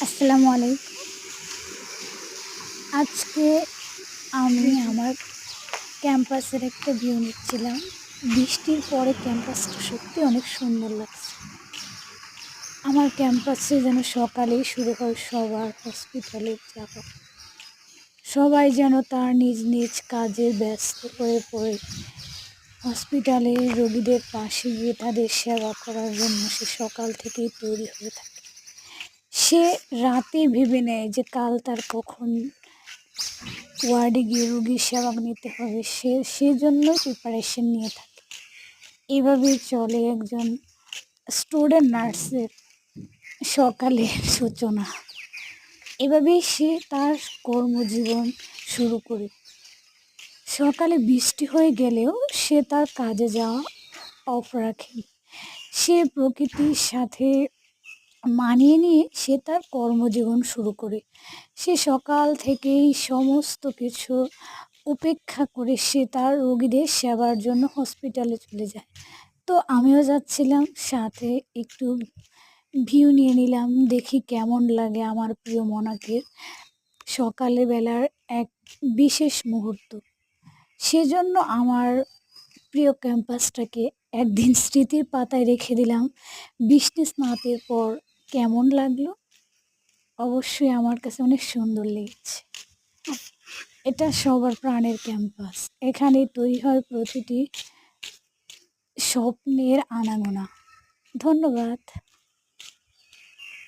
আসসালামু আলাইকুম। আজকে আমি আমার ক্যাম্পাসের একটা ভিউ নিচ্ছিলাম। বৃষ্টির পরে ক্যাম্পাসটা সত্যি অনেক সুন্দর লাগছে। আমার ক্যাম্পাসে যেন সকালেই শুরু হয় সবার হসপিটালের যাওয়া। সবাই যেন তার নিজ নিজ কাজে ব্যস্ত হয়ে পড়ে হসপিটালে রোগীদের পাশে গিয়ে তাদের সেবা করার জন্য সে সকাল থেকেই তৈরি হয়ে থাকে। সে রাতে ভেবে নেয় যে কাল তার কখন ওয়ার্ডে গিয়ে রোগীর সেবা নিতে হবে, সেজন্যই প্রিপারেশন নিয়ে থাকে। এভাবেই চলে একজন স্টুডেন্ট নার্সের সকালের সূচনা। এভাবেই সে তার কর্মজীবন শুরু করে। সকালে বৃষ্টি হয়ে গেলেও সে তার কাজে যাওয়া অফ রাখেনি। সে প্রকৃতির সাথে মানিয়ে নিয়ে সে তার কর্মজীবন শুরু করে। সে সকাল থেকেই সমস্ত কিছু উপেক্ষা করে সে তার রোগীদের সেবার জন্য হসপিটালে চলে যায়। তো আমিও যাচ্ছিলাম, সাথে একটু ভিউ নিয়ে নিলাম, দেখি কেমন লাগে আমার প্রিয় মোনাকের সকালে বেলার এক বিশেষ মুহূর্ত। সেজন্য আমার প্রিয় ক্যাম্পাসটাকে একদিন স্মৃতির পাতায় রেখে দিলাম। বৃষ্টি স্নাতের পর কেমন লাগলো? অবশ্যই আমার কাছে অনেক সুন্দর লেগেছে। এটা সবার প্রাণের ক্যাম্পাস। এখানেই তৈরি হয় প্রতিটি স্বপ্নের আনাগোনা। ধন্যবাদ।